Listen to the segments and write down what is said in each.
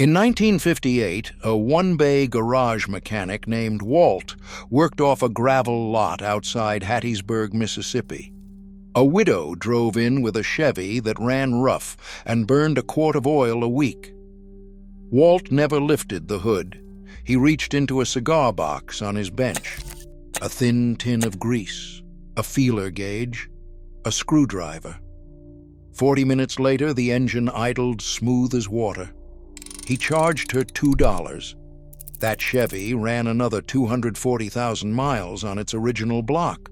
In 1958, a one-bay garage mechanic named Walt worked off a gravel lot outside Hattiesburg, Mississippi. A widow drove in with a Chevy that ran rough and burned a quart of oil a week. Walt never lifted the hood. He reached into a cigar box on his bench. A thin tin of grease, a feeler gauge, a screwdriver. 40 minutes later, the engine idled smooth as water. He charged her $2. That Chevy ran another 240,000 miles on its original block.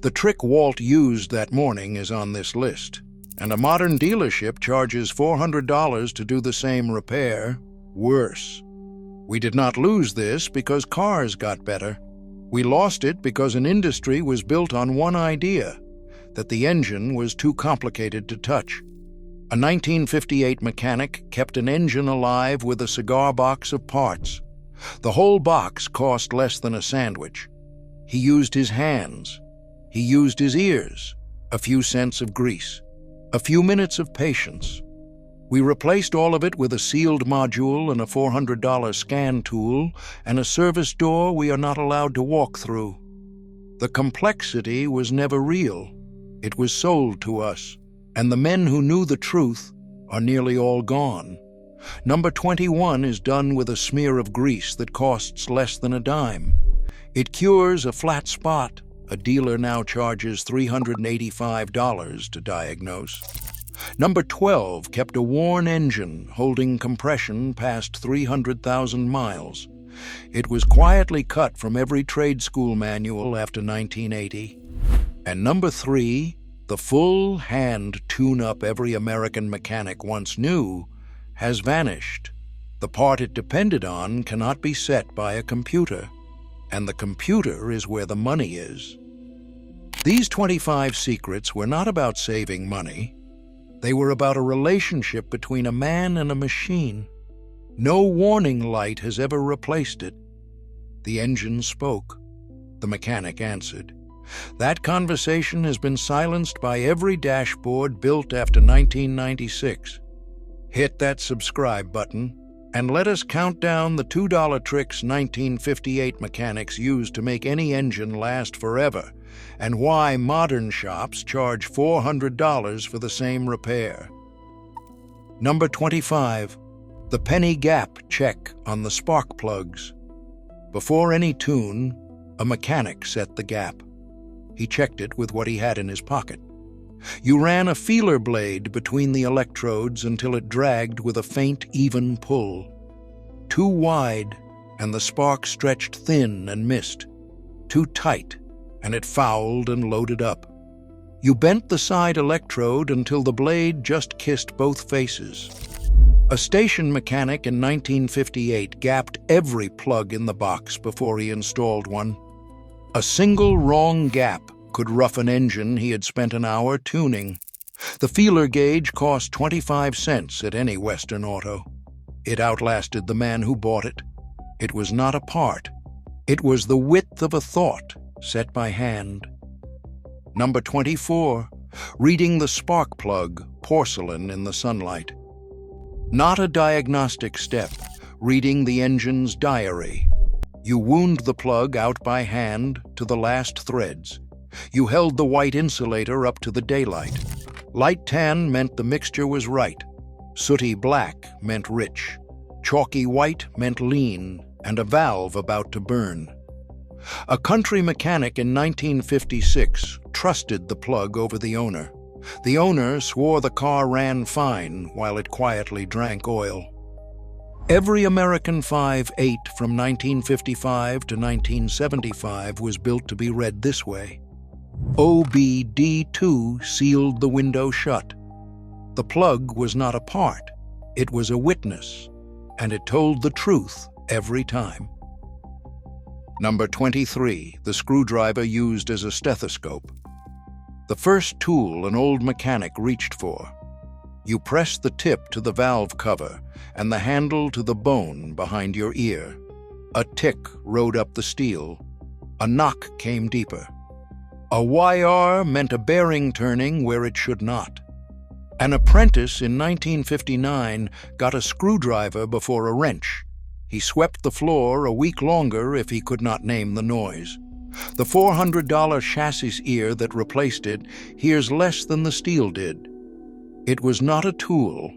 The trick Walt used that morning is on this list, and a modern dealership charges $400 to do the same repair, worse. We did not lose this because cars got better. We lost it because an industry was built on one idea, that the engine was too complicated to touch. A 1958 mechanic kept an engine alive with a cigar box of parts. The whole box cost less than a sandwich. He used his hands. He used his ears, a few cents of grease, a few minutes of patience. We replaced all of it with a sealed module and a $400 scan tool and a service door we are not allowed to walk through. The complexity was never real. It was sold to us, and the men who knew the truth are nearly all gone. Number 21 is done with a smear of grease that costs less than a dime. It cures a flat spot. A dealer now charges $385 to diagnose. Number 12 kept a worn engine holding compression past 300,000 miles. It was quietly cut from every trade school manual after 1980. And number 3, the full hand tune-up every American mechanic once knew, has vanished. The part it depended on cannot be set by a computer, and the computer is where the money is. These 25 secrets were not about saving money. They were about a relationship between a man and a machine. No warning light has ever replaced it. The engine spoke. The mechanic answered. That conversation has been silenced by every dashboard built after 1996. Hit that subscribe button and let us count down the $2 tricks 1958 mechanics used to make any engine last forever, and why modern shops charge $400 for the same repair. Number 25, the penny gap check on the spark plugs. Before any tune, a mechanic set the gap. He checked it with what he had in his pocket. You ran a feeler blade between the electrodes until it dragged with a faint, even pull. Too wide, and the spark stretched thin and missed. Too tight, and it fouled and loaded up. You bent the side electrode until the blade just kissed both faces. A station mechanic in 1958 gapped every plug in the box before he installed one. A single wrong gap could rough an engine he had spent an hour tuning. The feeler gauge cost 25 cents at any Western auto. It outlasted the man who bought it. It was not a part. It was the width of a thought set by hand. Number 24, reading the spark plug, porcelain in the sunlight. Not a diagnostic step, reading the engine's diary. You wound the plug out by hand to the last threads. You held the white insulator up to the daylight. Light tan meant the mixture was right. Sooty black meant rich. Chalky white meant lean, and a valve about to burn. A country mechanic in 1956 trusted the plug over the owner. The owner swore the car ran fine while it quietly drank oil. Every American 5.8 from 1955 to 1975 was built to be read this way. OBD2 sealed the window shut. The plug was not a part, it was a witness, and it told the truth every time. Number 23, the screwdriver used as a stethoscope. The first tool an old mechanic reached for. You pressed the tip to the valve cover and the handle to the bone behind your ear. A tick rode up the steel. A knock came deeper. A YR meant a bearing turning where it should not. An apprentice in 1959 got a screwdriver before a wrench. He swept the floor a week longer if he could not name the noise. The $400 chassis ear that replaced it hears less than the steel did. It was not a tool.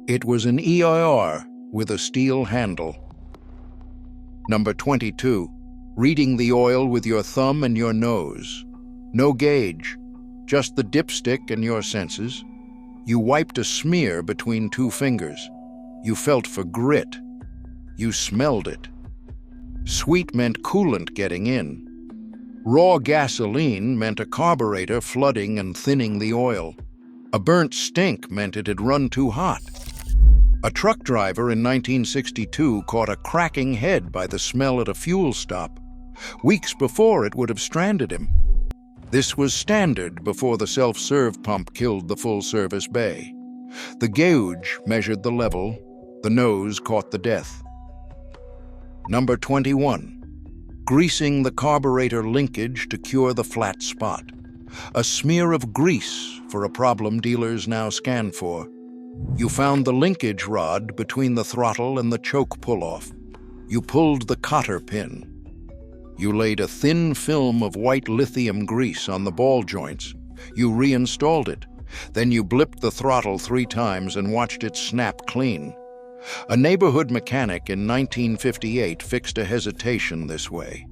It was an EIR with a steel handle. Number 22. Reading the oil with your thumb and your nose. No gauge, just the dipstick and your senses. You wiped a smear between two fingers. You felt for grit. You smelled it. Sweet meant coolant getting in. Raw gasoline meant a carburetor flooding and thinning the oil. A burnt stink meant it had run too hot. A truck driver in 1962 caught a cracking head by the smell at a fuel stop. Weeks before, it would have stranded him. This was standard before the self-serve pump killed the full-service bay. The gauge measured the level. The nose caught the death. Number 21. Greasing the carburetor linkage to cure the flat spot. A smear of grease for a problem dealers now scan for. You found the linkage rod between the throttle and the choke pull-off. You pulled the cotter pin. You laid a thin film of white lithium grease on the ball joints. You reinstalled it. Then you blipped the throttle 3 times and watched it snap clean. A neighborhood mechanic in 1958 fixed a hesitation this way.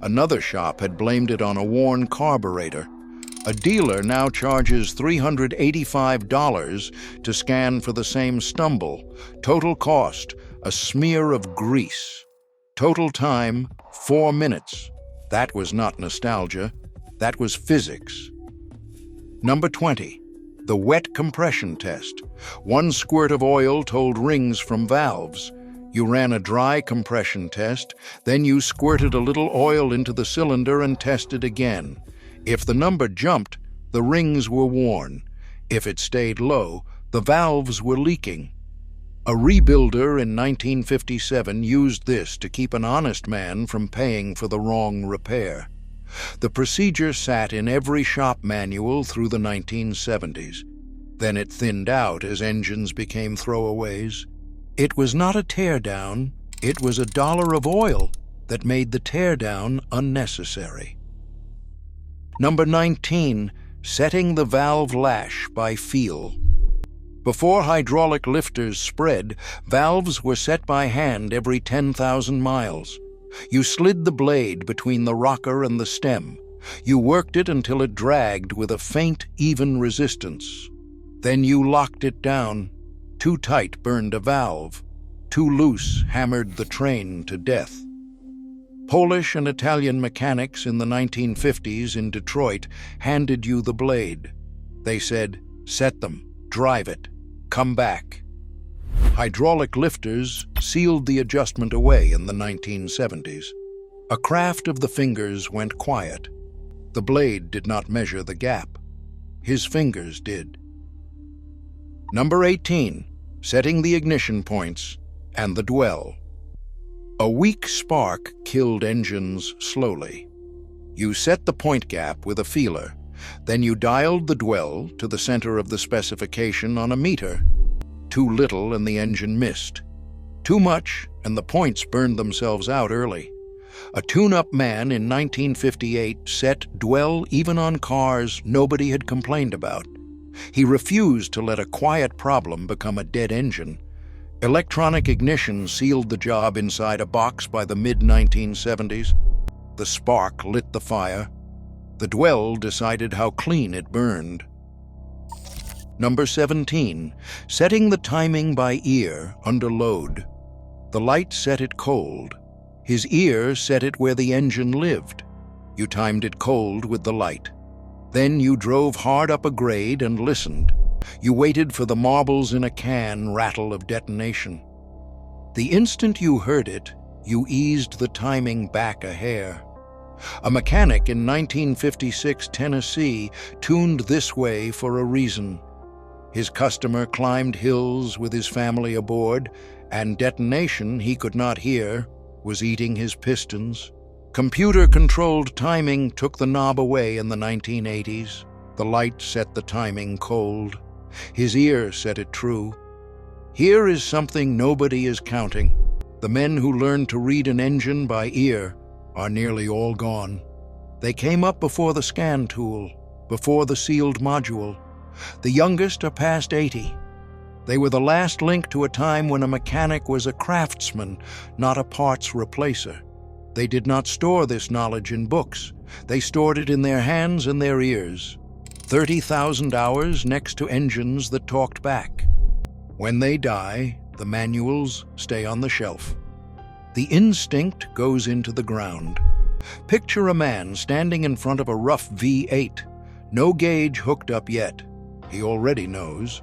Another shop had blamed it on a worn carburetor. A dealer now charges $385 to scan for the same stumble. Total cost, a smear of grease. Total time, 4 minutes. That was not nostalgia. That was physics. Number 20. The wet compression test. 1 squirt of oil told rings from valves. You ran a dry compression test, then you squirted a little oil into the cylinder and tested again. If the number jumped, the rings were worn. If it stayed low, the valves were leaking. A rebuilder in 1957 used this to keep an honest man from paying for the wrong repair. The procedure sat in every shop manual through the 1970s. Then it thinned out as engines became throwaways. It was not a teardown, it was $1 of oil that made the teardown unnecessary. Number 19. Setting the valve lash by feel. Before hydraulic lifters spread, valves were set by hand every 10,000 miles. You slid the blade between the rocker and the stem. You worked it until it dragged with a faint, even resistance. Then you locked it down. Too tight burned a valve. Too loose hammered the train to death. Polish and Italian mechanics in the 1950s in Detroit handed you the blade. They said, "Set them, drive it, come back." Hydraulic lifters sealed the adjustment away in the 1970s. A craft of the fingers went quiet. The blade did not measure the gap. His fingers did. Number 18. Setting the ignition points and the dwell. A weak spark killed engines slowly. You set the point gap with a feeler. Then you dialed the dwell to the center of the specification on a meter. Too little and the engine missed. Too much and the points burned themselves out early. A tune-up man in 1958 set dwell even on cars nobody had complained about. He refused to let a quiet problem become a dead engine. Electronic ignition sealed the job inside a box by the mid-1970s. The spark lit the fire. The dwell decided how clean it burned. Number 17. Setting the timing by ear under load. The light set it cold. His ear set it where the engine lived. You timed it cold with the light. Then you drove hard up a grade and listened. You waited for the marbles in a can rattle of detonation. The instant you heard it, you eased the timing back a hair. A mechanic in 1956 Tennessee tuned this way for a reason. His customer climbed hills with his family aboard, and detonation he could not hear was eating his pistons. Computer-controlled timing took the knob away in the 1980s. The light set the timing cold. His ear set it true. Here is something nobody is counting. The men who learned to read an engine by ear are nearly all gone. They came up before the scan tool, before the sealed module. The youngest are past 80. They were the last link to a time when a mechanic was a craftsman, not a parts replacer. They did not store this knowledge in books. They stored it in their hands and their ears. 30,000 hours next to engines that talked back. When they die, the manuals stay on the shelf. The instinct goes into the ground. Picture a man standing in front of a rough V8. No gauge hooked up yet. He already knows.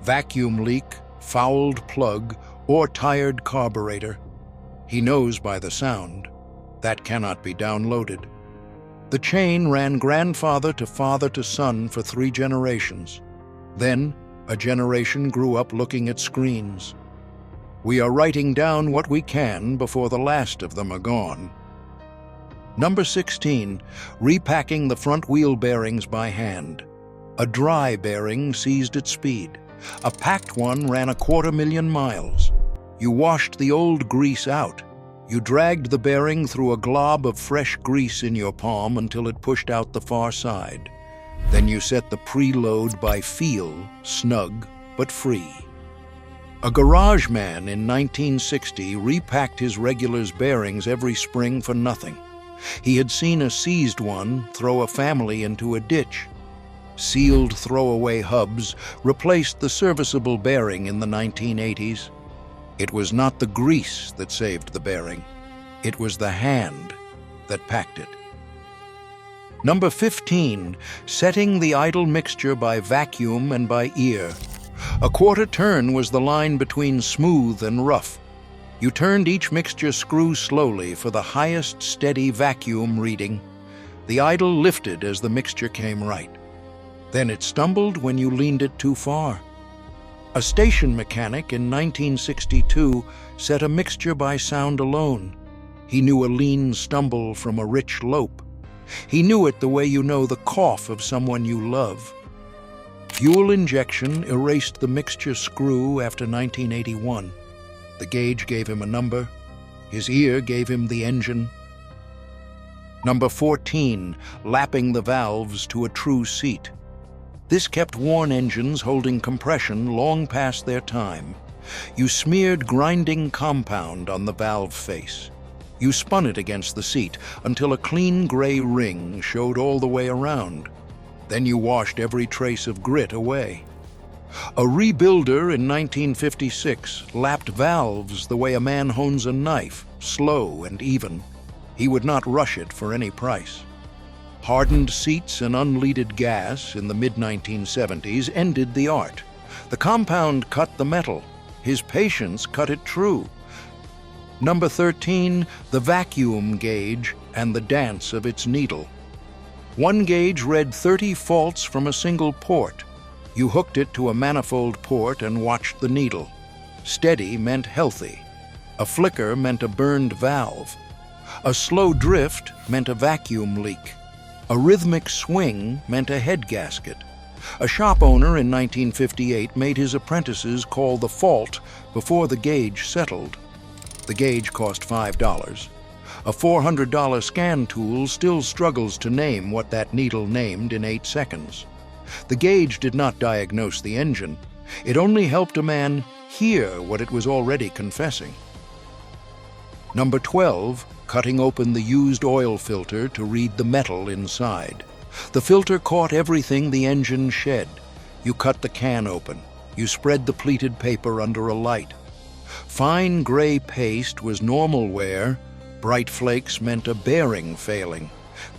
Vacuum leak, fouled plug, or tired carburetor. He knows by the sound. That cannot be downloaded. The chain ran grandfather to father to son for 3 generations. Then, a generation grew up looking at screens. We are writing down what we can before the last of them are gone. Number 16, repacking the front wheel bearings by hand. A dry bearing seized its speed. A packed one ran 250,000 miles. You washed the old grease out. You dragged the bearing through a glob of fresh grease in your palm until it pushed out the far side. Then you set the preload by feel, snug but free. A garage man in 1960 repacked his regular's bearings every spring for nothing. He had seen a seized one throw a family into a ditch. Sealed throwaway hubs replaced the serviceable bearing in the 1980s. It was not the grease that saved the bearing. It was the hand that packed it. Number 15, setting the idle mixture by vacuum and by ear. A quarter turn was the line between smooth and rough. You turned each mixture screw slowly for the highest steady vacuum reading. The idle lifted as the mixture came right. Then it stumbled when you leaned it too far. A station mechanic in 1962 set a mixture by sound alone. He knew a lean stumble from a rich lope. He knew it the way you know the cough of someone you love. Fuel injection erased the mixture screw after 1981. The gauge gave him a number. His ear gave him the engine. Number 14, lapping the valves to a true seat. This kept worn engines holding compression long past their time. You smeared grinding compound on the valve face. You spun it against the seat until a clean gray ring showed all the way around. Then you washed every trace of grit away. A rebuilder in 1956 lapped valves the way a man hones a knife, slow and even. He would not rush it for any price. Hardened seats and unleaded gas in the mid-1970s ended the art. The compound cut the metal. His patience cut it true. Number 13, the vacuum gauge and the dance of its needle. One gauge read 30 faults from a single port. You hooked it to a manifold port and watched the needle. Steady meant healthy. A flicker meant a burned valve. A slow drift meant a vacuum leak. A rhythmic swing meant a head gasket. A shop owner in 1958 made his apprentices call the fault before the gauge settled. The gauge cost $5. A $400 scan tool still struggles to name what that needle named in 8 seconds. The gauge did not diagnose the engine. It only helped a man hear what it was already confessing. Number 12, cutting open the used oil filter to read the metal inside. The filter caught everything the engine shed. You cut the can open. You spread the pleated paper under a light. Fine gray paste was normal wear. Bright flakes meant a bearing failing.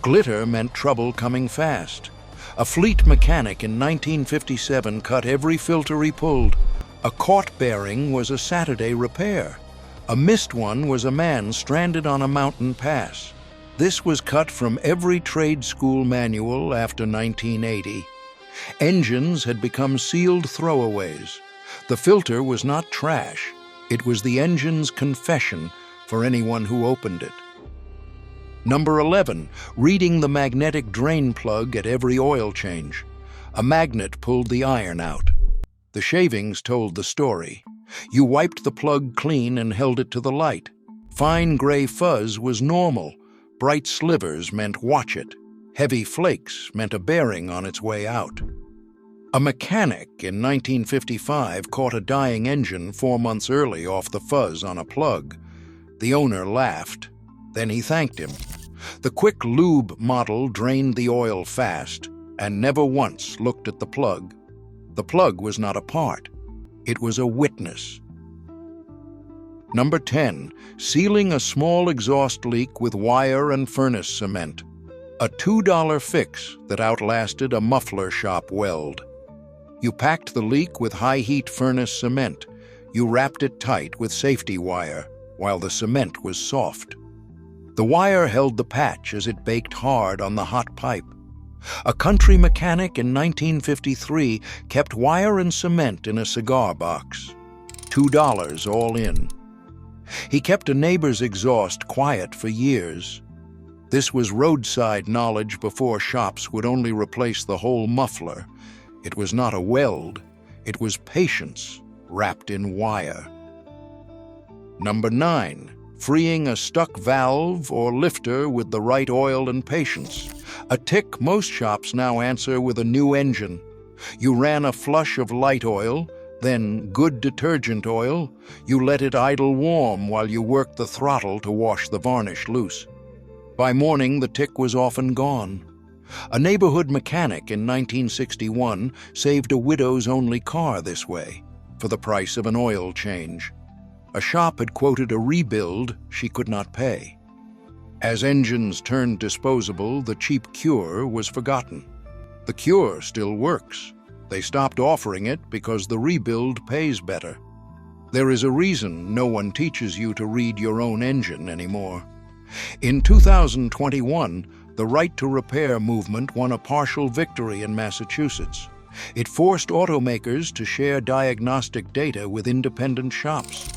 Glitter meant trouble coming fast. A fleet mechanic in 1957 cut every filter he pulled. A caught bearing was a Saturday repair. A missed one was a man stranded on a mountain pass. This was cut from every trade school manual after 1980. Engines had become sealed throwaways. The filter was not trash. It was the engine's confession for anyone who opened it. Number 11, reading the magnetic drain plug at every oil change. A magnet pulled the iron out. The shavings told the story. You wiped the plug clean and held it to the light. Fine gray fuzz was normal. Bright slivers meant watch it. Heavy flakes meant a bearing on its way out. A mechanic in 1955 caught a dying engine 4 months early off the fuzz on a plug. The owner laughed. Then he thanked him. The quick lube model drained the oil fast and never once looked at the plug. The plug was not a part. It was a witness. Number 10. Sealing a small exhaust leak with wire and furnace cement. A $2 fix that outlasted a muffler shop weld. You packed the leak with high-heat furnace cement. You wrapped it tight with safety wire while the cement was soft. The wire held the patch as it baked hard on the hot pipe. A country mechanic in 1953 kept wire and cement in a cigar box. $2 all in. He kept a neighbor's exhaust quiet for years. This was roadside knowledge before shops would only replace the whole muffler. It was not a weld. It was patience wrapped in wire. Number 9. Freeing a stuck valve or lifter with the right oil and patience. A tick most shops now answer with a new engine. You ran a flush of light oil, then good detergent oil. You let it idle warm while you worked the throttle to wash the varnish loose. By morning, the tick was often gone. A neighborhood mechanic in 1961 saved a widow's only car this way, for the price of an oil change. A shop had quoted a rebuild she could not pay. As engines turned disposable, the cheap cure was forgotten. The cure still works. They stopped offering it because the rebuild pays better. There is a reason no one teaches you to read your own engine anymore. In 2021, the right to repair movement won a partial victory in Massachusetts. It forced automakers to share diagnostic data with independent shops.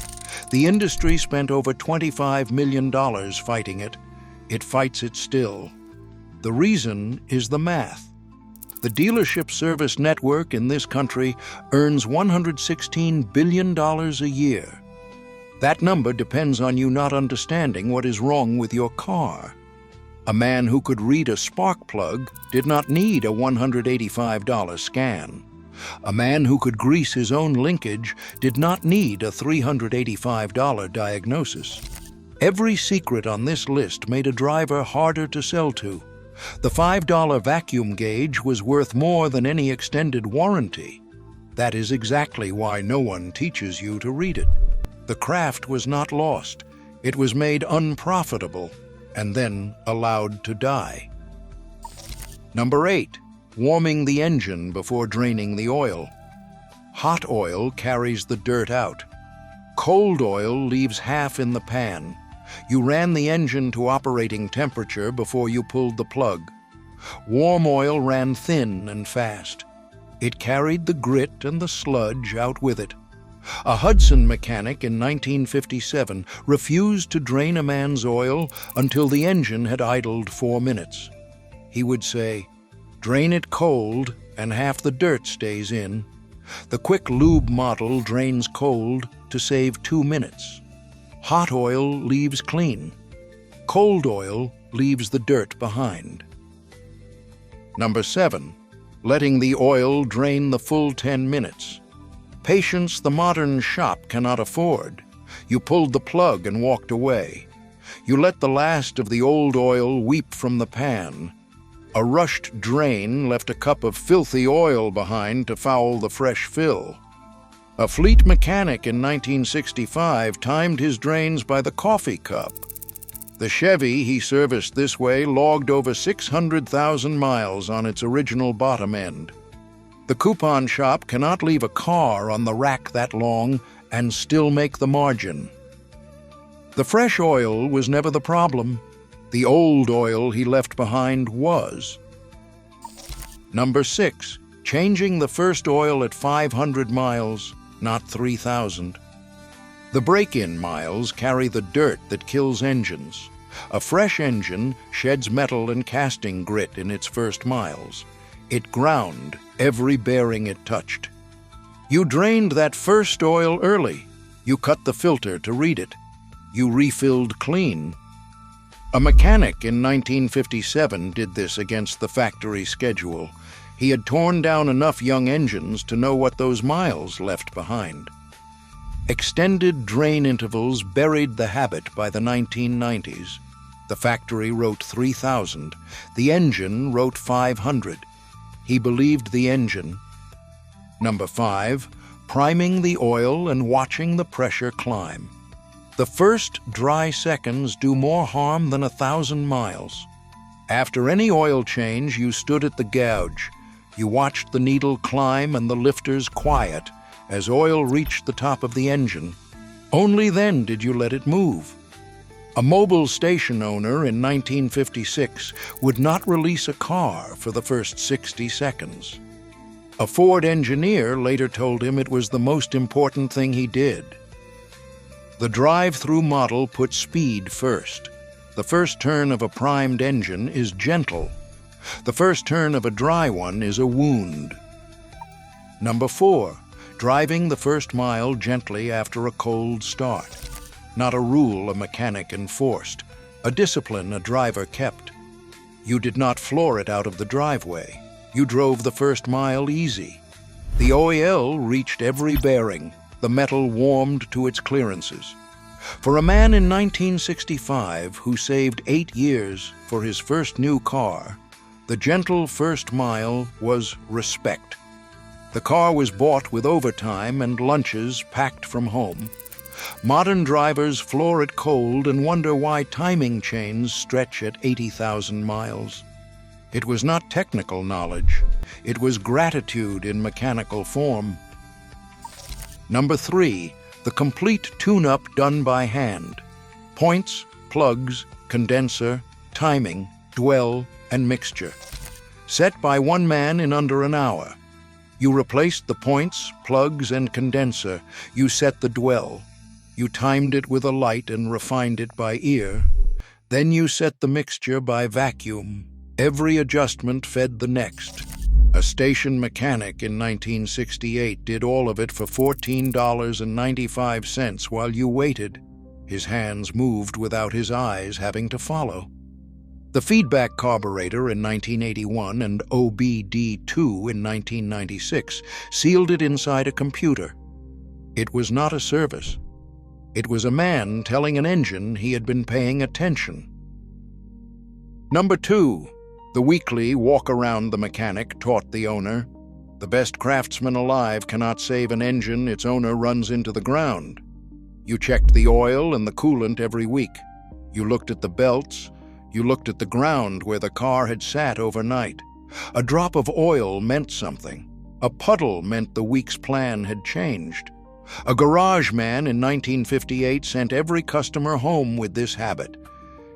The industry spent over $25 million fighting it. It fights it still. The reason is the math. The dealership service network in this country earns $116 billion a year. That number depends on you not understanding what is wrong with your car. A man who could read a spark plug did not need a $185 scan. A man who could grease his own linkage did not need a $385 diagnosis. Every secret on this list made a driver harder to sell to. The $5 vacuum gauge was worth more than any extended warranty. That is exactly why no one teaches you to read it. The craft was not lost. It was made unprofitable and then allowed to die. Number 8. Warming the engine before draining the oil. Hot oil carries the dirt out. Cold oil leaves half in the pan. You ran the engine to operating temperature before you pulled the plug. Warm oil ran thin and fast. It carried the grit and the sludge out with it. A Hudson mechanic in 1957 refused to drain a man's oil until the engine had idled 4 minutes. He would say, "Drain it cold and half the dirt stays in." The quick lube model drains cold to save 2 minutes. Hot oil leaves clean. Cold oil leaves the dirt behind. Number 7. Letting the oil drain the full 10 minutes. Patience the modern shop cannot afford. You pulled the plug and walked away. You let the last of the old oil weep from the pan. A rushed drain left a cup of filthy oil behind to foul the fresh fill. A fleet mechanic in 1965 timed his drains by the coffee cup. The Chevy he serviced this way logged over 600,000 miles on its original bottom end. The coupon shop cannot leave a car on the rack that long and still make the margin. The fresh oil was never the problem. The old oil he left behind was. Number 6. Changing the first oil at 500 miles, not 3,000. The break-in miles carry the dirt that kills engines. A fresh engine sheds metal and casting grit in its first miles. It ground every bearing it touched. You drained that first oil early. You cut the filter to read it. You refilled clean. A mechanic in 1957 did this against the factory schedule. He had torn down enough young engines to know what those miles left behind. Extended drain intervals buried the habit by the 1990s. The factory wrote 3,000. The engine wrote 500. He believed the engine. Number 5, priming the oil and watching the pressure climb. The first dry seconds do more harm than 1,000 miles. After any oil change, you stood at the gouge. You watched the needle climb and the lifters quiet as oil reached the top of the engine. Only then did you let it move. A Mobil station owner in 1956 would not release a car for the first 60 seconds. A Ford engineer later told him it was the most important thing he did. The drive-through model put speed first. The first turn of a primed engine is gentle. The first turn of a dry one is a wound. Number 4, driving the first mile gently after a cold start. Not a rule a mechanic enforced, a discipline a driver kept. You did not floor it out of the driveway. You drove the first mile easy. The oil reached every bearing. The metal warmed to its clearances. For a man in 1965 who saved 8 years for his first new car, the gentle first mile was respect. The car was bought with overtime and lunches packed from home. Modern drivers floor it cold and wonder why timing chains stretch at 80,000 miles. It was not technical knowledge. It was gratitude in mechanical form. Number 3, the complete tune-up done by hand. Points, plugs, condenser, timing, dwell, and mixture. Set by one man in under an hour. You replaced the points, plugs, and condenser. You set the dwell. You timed it with a light and refined it by ear. Then you set the mixture by vacuum. Every adjustment fed the next. A station mechanic in 1968 did all of it for $14.95 while you waited. His hands moved without his eyes having to follow. The feedback carburetor in 1981 and OBD2 in 1996 sealed it inside a computer. It was not a service. It was a man telling an engine he had been paying attention. Number 2, the weekly walk around the mechanic taught the owner. The best craftsman alive cannot save an engine its owner runs into the ground. You checked the oil and the coolant every week. You looked at the belts. You looked at the ground where the car had sat overnight. A drop of oil meant something. A puddle meant the week's plan had changed. A garage man in 1958 sent every customer home with this habit.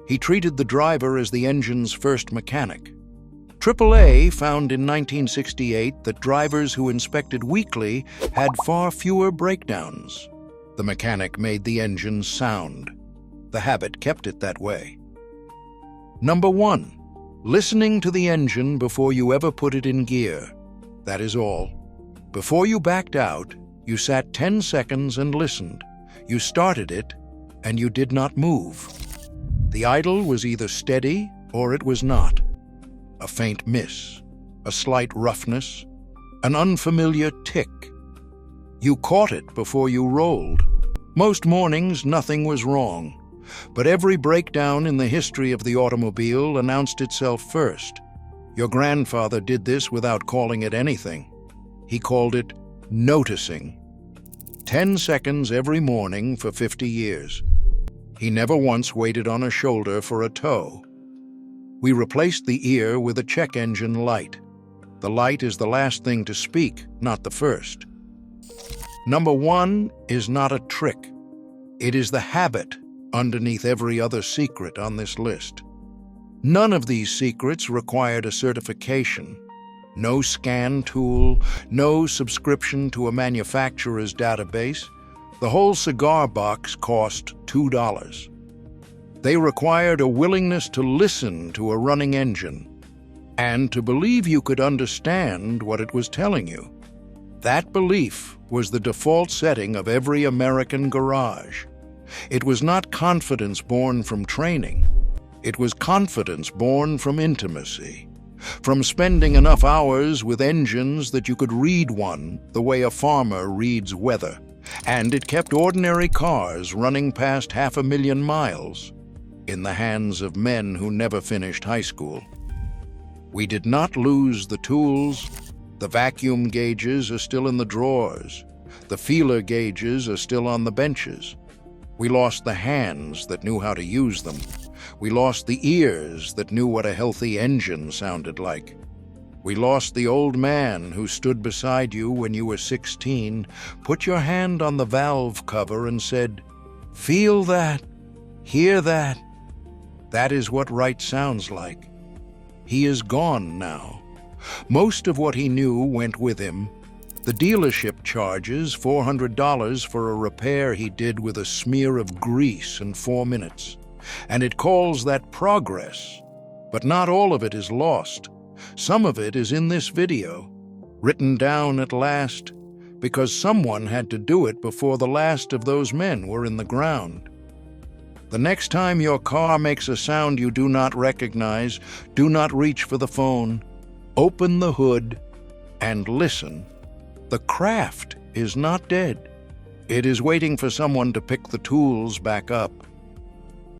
He treated the driver as the engine's first mechanic. AAA found in 1968 that drivers who inspected weekly had far fewer breakdowns. The mechanic made the engine sound. The habit kept it that way. Number 1, listening to the engine before you ever put it in gear. That is all. Before you backed out, you sat 10 seconds and listened. You started it, and you did not move. The idle was either steady or it was not. A faint miss, a slight roughness, an unfamiliar tick. You caught it before you rolled. Most mornings, nothing was wrong. But every breakdown in the history of the automobile announced itself first. Your grandfather did this without calling it anything. He called it noticing. 10 seconds every morning for 50 years. He never once waited on a shoulder for a tow. We replaced the ear with a check engine light. The light is the last thing to speak, not the first. Number 1 is not a trick. It is the habit underneath every other secret on this list. None of these secrets required a certification. No scan tool, no subscription to a manufacturer's database. The whole cigar box cost $2. They required a willingness to listen to a running engine and to believe you could understand what it was telling you. That belief was the default setting of every American garage. It was not confidence born from training. It was confidence born from intimacy, from spending enough hours with engines that you could read one the way a farmer reads weather. And it kept ordinary cars running past 500,000 miles in the hands of men who never finished high school. We did not lose the tools. The vacuum gauges are still in the drawers. The feeler gauges are still on the benches. We lost the hands that knew how to use them. We lost the ears that knew what a healthy engine sounded like. We lost the old man who stood beside you when you were 16, put your hand on the valve cover and said, "Feel that, hear that." That is what right sounds like. He is gone now. Most of what he knew went with him. The dealership charges $400 for a repair he did with a smear of grease in 4 minutes. And it calls that progress. But not all of it is lost. Some of it is in this video, written down at last, because someone had to do it before the last of those men were in the ground. The next time your car makes a sound you do not recognize, do not reach for the phone. Open the hood and listen. The craft is not dead. It is waiting for someone to pick the tools back up.